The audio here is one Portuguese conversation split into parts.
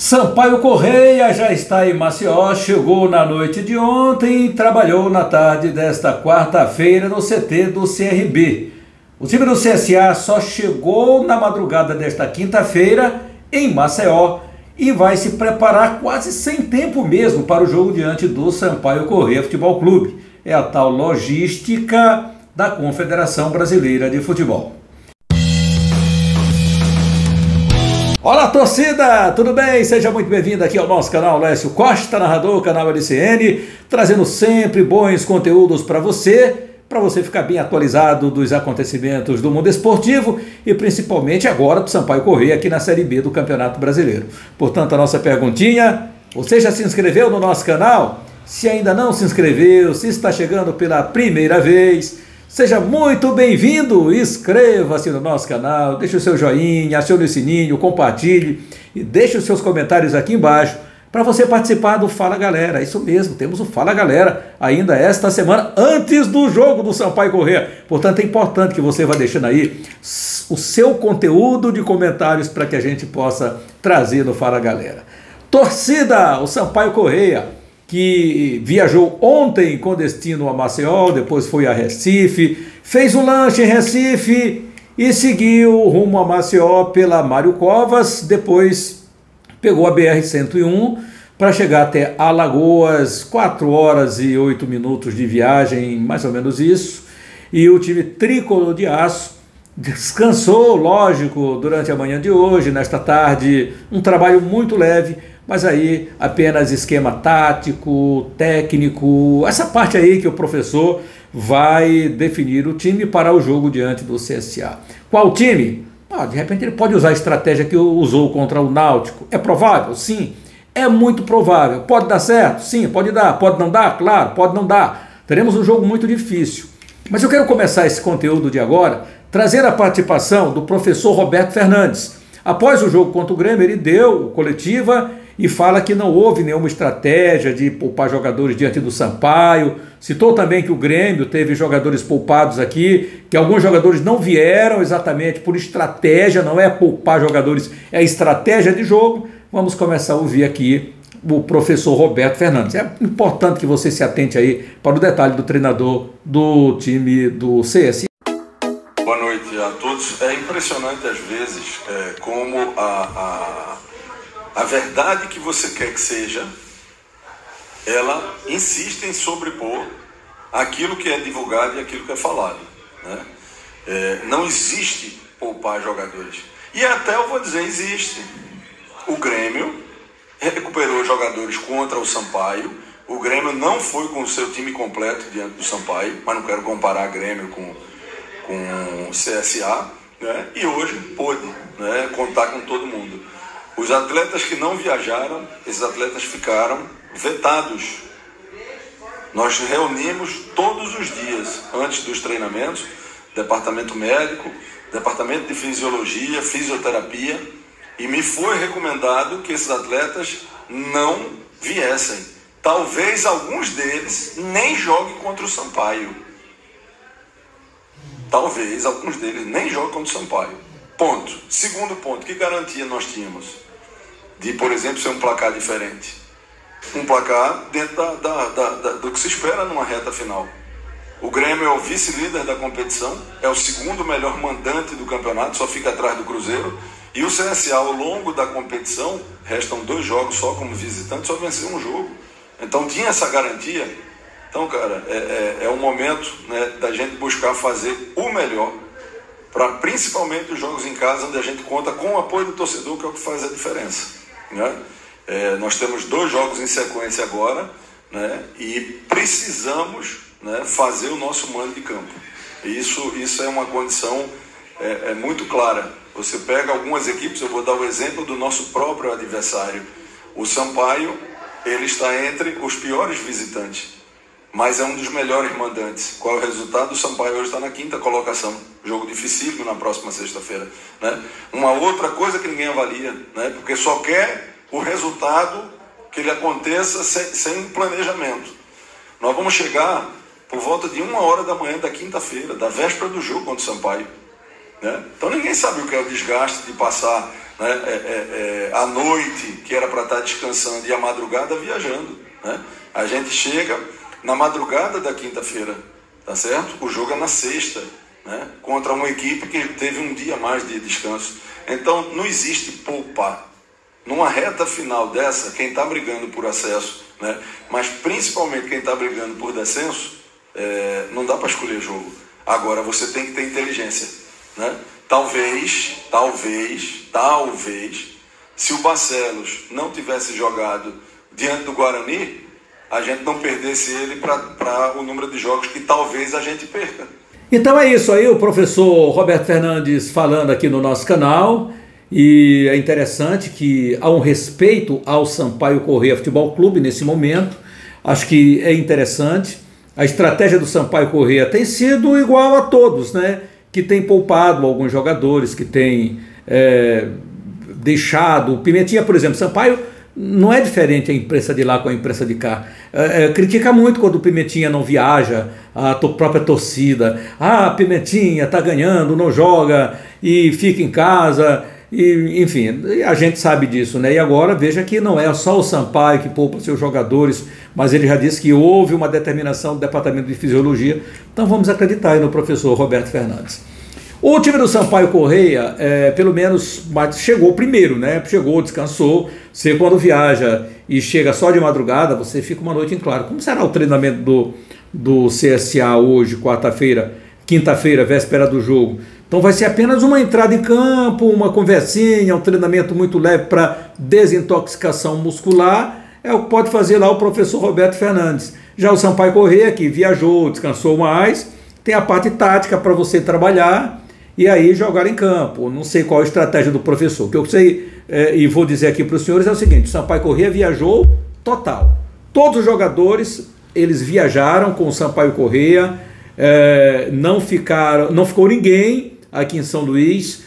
Sampaio Corrêa já está em Maceió, chegou na noite de ontem e trabalhou na tarde desta quarta-feira no CT do CRB. O time do CSA só chegou na madrugada desta quinta-feira em Maceió e vai se preparar quase sem tempo mesmo para o jogo diante do Sampaio Corrêa Futebol Clube. É a tal logística da Confederação Brasileira de Futebol. Olá, torcida! Tudo bem? Seja muito bem-vindo aqui ao nosso canal Lécio Costa, narrador, canal LCN, trazendo sempre bons conteúdos para você ficar bem atualizado dos acontecimentos do mundo esportivo e principalmente agora do Sampaio Corrêa aqui na Série B do Campeonato Brasileiro. Portanto, a nossa perguntinha: você já se inscreveu no nosso canal? Se ainda não se inscreveu, se está chegando pela primeira vez, seja muito bem-vindo, inscreva-se no nosso canal, deixe o seu joinha, acione o sininho, compartilhe e deixe os seus comentários aqui embaixo para você participar do Fala Galera. Isso mesmo, temos o Fala Galera ainda esta semana, antes do jogo do Sampaio Corrêa. Portanto, é importante que você vá deixando aí o seu conteúdo de comentários para que a gente possa trazer no Fala Galera. Torcida, o Sampaio Corrêa, que viajou ontem com destino a Maceió, depois foi a Recife, fez um lanche em Recife e seguiu rumo a Maceió pela Mário Covas, depois pegou a BR-101 para chegar até Alagoas, 4 horas e 8 minutos de viagem, mais ou menos isso, e o time tricolor de aço descansou, lógico, durante a manhã de hoje, nesta tarde, um trabalho muito leve, mas aí apenas esquema tático, técnico, essa parte aí que o professor vai definir o time para o jogo diante do CSA. Qual time? De repente ele pode usar a estratégia que usou contra o Náutico. É provável? Sim. É muito provável. Pode dar certo? Sim. Pode dar. Pode não dar? Claro, pode não dar. Teremos um jogo muito difícil. Mas eu quero começar esse conteúdo de agora, trazer a participação do professor Roberto Fernandes. Após o jogo contra o Grêmio, ele deu coletiva e fala que não houve nenhuma estratégia de poupar jogadores diante do Sampaio. Citou também que o Grêmio teve jogadores poupados aqui, que alguns jogadores não vieram exatamente por estratégia, não é poupar jogadores, é estratégia de jogo. Vamos começar a ouvir aqui o professor Roberto Fernandes. É importante que você se atente aí para o detalhe do treinador do time do CS. Boa noite a todos. É impressionante às vezes como a verdade que você quer que seja, ela insiste em sobrepor aquilo que é divulgado e aquilo que é falado, né? Não existe poupar jogadores. E até eu vou dizer, existe. O Grêmio recuperou jogadores contra o Sampaio. O Grêmio não foi com o seu time completo diante do Sampaio, mas não quero comparar Grêmio com o CSA, né? E hoje pôde, né, contar com todo mundo. Os atletas que não viajaram, esses atletas ficaram vetados. Nós reunimos todos os dias, antes dos treinamentos, departamento médico, departamento de fisiologia, fisioterapia, e me foi recomendado que esses atletas não viessem. Talvez alguns deles nem joguem contra o Sampaio. Talvez alguns deles nem joguem contra o Sampaio. Ponto. Segundo ponto, que garantia nós tínhamos de, por exemplo, ser um placar diferente? Um placar dentro do que se espera numa reta final. O Grêmio é o vice-líder da competição, é o segundo melhor mandante do campeonato, só fica atrás do Cruzeiro. E o CSA, ao longo da competição, restam 2 jogos só como visitante, só venceu um jogo. Então tinha essa garantia. Então, cara, é um momento, né, da gente buscar fazer o melhor, para principalmente os jogos em casa, onde a gente conta com o apoio do torcedor, que é o que faz a diferença, né? Nós temos 2 jogos em sequência agora, né, e precisamos, né, fazer o nosso mando de campo. Isso é uma condição muito clara. Você pega algumas equipes, eu vou dar o exemplo do nosso próprio adversário. O Sampaio, ele está entre os piores visitantes, mas é um dos melhores mandantes. Qual é o resultado? O Sampaio hoje está na 5ª colocação. Jogo dificílimo na próxima sexta-feira, né? Uma outra coisa que ninguém avalia, né? Porque só quer o resultado que ele aconteça sem planejamento. Nós vamos chegar por volta de 1 hora da manhã da quinta-feira, da véspera do jogo contra o Sampaio, né? Então ninguém sabe o que é o desgaste de passar né, à noite, que era para estar descansando, e à madrugada viajando, né? A gente chega na madrugada da quinta-feira, tá certo? O jogo é na sexta, né? Contra uma equipe que teve um dia a mais de descanso. Então não existe poupar. Numa reta final dessa, quem está brigando por acesso, né? Mas principalmente quem está brigando por descenso, não dá para escolher jogo. Agora você tem que ter inteligência, né? Talvez, se o Barcelos não tivesse jogado diante do Guarani, a gente não perdesse ele para o número de jogos que talvez a gente perca. Então é isso aí, o professor Roberto Fernandes falando aqui no nosso canal. E é interessante que há um respeito ao Sampaio Corrêa Futebol Clube nesse momento. Acho que é interessante. A estratégia do Sampaio Corrêa tem sido igual a todos, né? Que tem poupado alguns jogadores, que tem deixado. O Pimentinha, por exemplo, Sampaio não é diferente a imprensa de lá com a imprensa de cá. Critica muito quando o Pimentinha não viaja, a própria torcida. Pimentinha tá ganhando, não joga e fica em casa. E, enfim, a gente sabe disso, né? E agora veja que não é só o Sampaio que poupa seus jogadores, mas ele já disse que houve uma determinação do Departamento de Fisiologia. Então vamos acreditar aí no professor Roberto Fernandes. O time do Sampaio Corrêa, pelo menos, chegou primeiro, né? Chegou, descansou. Você quando viaja e chega só de madrugada, você fica uma noite em claro. Como será o treinamento do CSA hoje, quarta-feira, quinta-feira, véspera do jogo? Então vai ser apenas uma entrada em campo, uma conversinha, um treinamento muito leve para desintoxicação muscular. É o que pode fazer lá o professor Roberto Fernandes. Já o Sampaio Corrêa, que viajou, descansou mais, tem a parte tática para você trabalhar e aí jogar em campo. Não sei qual a estratégia do professor. O que eu sei e vou dizer aqui para os senhores é o seguinte: o Sampaio Corrêa viajou total. Todos os jogadores, eles viajaram com o Sampaio Corrêa, não ficou ninguém aqui em São Luís,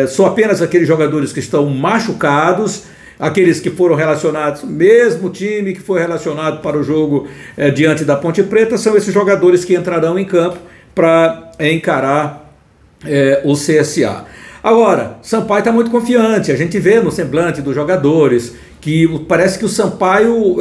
só apenas aqueles jogadores que estão machucados, aqueles que foram relacionados, mesmo time que foi relacionado para o jogo diante da Ponte Preta, são esses jogadores que entrarão em campo para encarar o CSA. Agora, Sampaio está muito confiante, a gente vê no semblante dos jogadores que parece que o Sampaio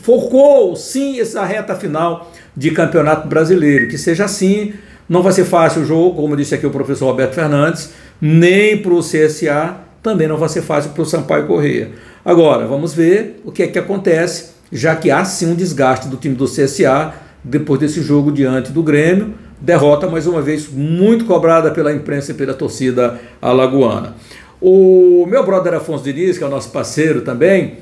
focou sim essa reta final de Campeonato Brasileiro, que seja assim. Não vai ser fácil o jogo, como disse aqui o professor Roberto Fernandes, nem para o CSA, também não vai ser fácil para o Sampaio Corrêa. Agora, vamos ver o que é que acontece, já que há sim um desgaste do time do CSA depois desse jogo diante do Grêmio. Derrota, mais uma vez, muito cobrada pela imprensa e pela torcida alagoana. O meu brother Afonso Diniz, que é o nosso parceiro também,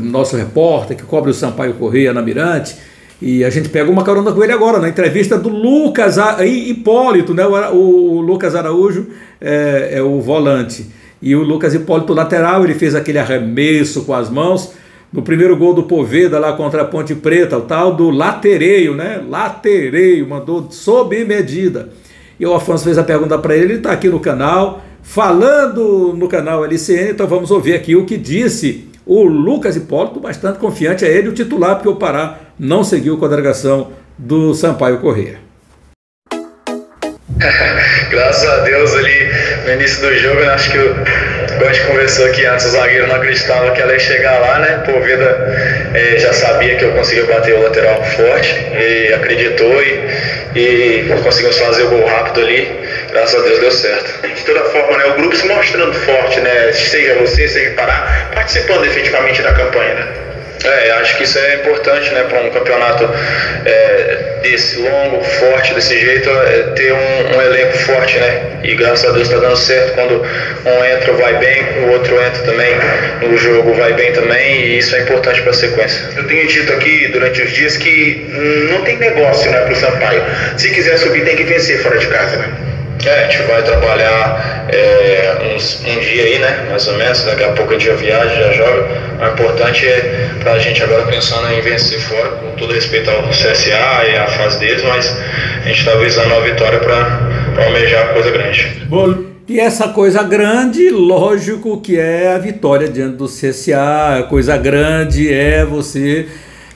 nosso repórter, que cobre o Sampaio Corrêa na Mirante, e a gente pega uma carona com ele agora, na entrevista do Lucas Hipólito, né? O Lucas Araújo é o volante, e o Lucas Hipólito lateral. Ele fez aquele arremesso com as mãos, no primeiro gol do Poveda lá contra a Ponte Preta, o tal do latereio, né? Latereio, mandou sob medida. E o Afonso fez a pergunta para ele está aqui no canal, falando no canal LCN, então vamos ouvir aqui o que disse o Lucas Hipólito, bastante confiante, é ele o titular, porque o Pará não seguiu com a delegação do Sampaio Corrêa. Graças a Deus ali no início do jogo, eu acho que como a gente conversou aqui antes, o zagueiro não acreditava que ela ia chegar lá, né? Poveda já sabia que eu conseguia bater o lateral forte e acreditou e conseguimos fazer o gol rápido ali. Graças a Deus deu certo. De toda forma, né, o grupo se mostrando forte, né? Seja você, seja Pará, participando efetivamente da campanha, né? Acho que isso é importante, né, para um campeonato desse longo, forte, desse jeito, ter um elenco forte, né? E graças a Deus está dando certo. Quando um entra, vai bem, o outro entra também, no jogo vai bem também, e isso é importante para a sequência. Eu tenho dito aqui durante os dias que não tem negócio, né, para o Sampaio. Se quiser subir, tem que vencer fora de casa, né? A gente vai trabalhar um dia aí, né, mais ou menos, daqui a pouco a gente já viaja, já joga. O importante é pra gente agora pensando em vencer fora, com todo respeito ao CSA e à fase deles, mas a gente tá visando uma vitória para almejar coisa grande. Bom, e essa coisa grande, lógico que é a vitória diante do CSA. A coisa grande é você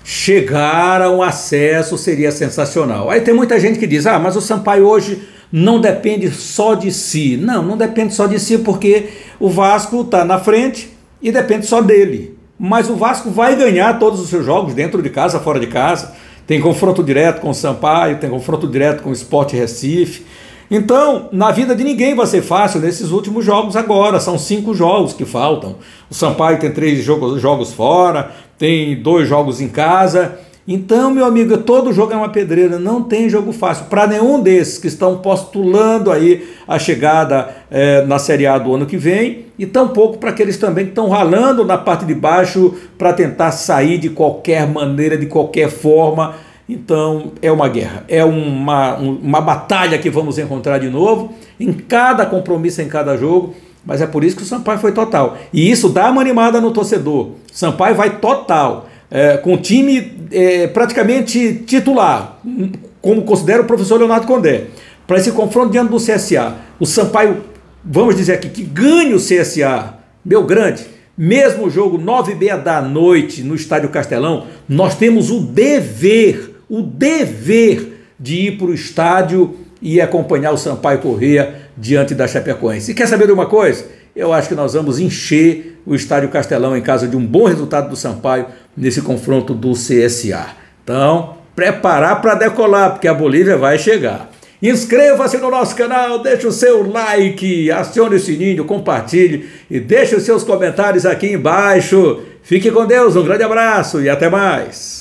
chegar a um acesso, seria sensacional. Aí tem muita gente que diz, mas o Sampaio hoje não depende só de si. Não, não depende só de si, porque o Vasco está na frente e depende só dele. Mas o Vasco vai ganhar todos os seus jogos, dentro de casa, fora de casa. Tem confronto direto com o Sampaio, tem confronto direto com o Sport Recife. Então, na vida de ninguém vai ser fácil nesses últimos jogos agora. São 5 jogos que faltam. O Sampaio tem 3 jogos fora, tem 2 jogos em casa. Então, meu amigo, todo jogo é uma pedreira, não tem jogo fácil para nenhum desses que estão postulando aí a chegada na Série A do ano que vem, e tampouco para aqueles também que estão ralando na parte de baixo para tentar sair de qualquer maneira, de qualquer forma. Então é uma guerra, é uma batalha que vamos encontrar de novo, em cada compromisso, em cada jogo, mas é por isso que o Sampaio foi total. E isso dá uma animada no torcedor. Sampaio vai total, com o time praticamente titular, como considera o professor Leonardo Condé, para esse confronto diante do CSA. O Sampaio, vamos dizer aqui, que ganha o CSA, meu grande, mesmo o jogo 9h30 da noite no Estádio Castelão, nós temos o dever de ir para o estádio e acompanhar o Sampaio Corrêa diante da Chapecoense. E quer saber de uma coisa? Eu acho que nós vamos encher o Estádio Castelão em caso de um bom resultado do Sampaio nesse confronto do CSA. Então, preparar para decolar, porque a Bolívia vai chegar. Inscreva-se no nosso canal, deixe o seu like, acione o sininho, compartilhe e deixe os seus comentários aqui embaixo. Fique com Deus, um grande abraço e até mais.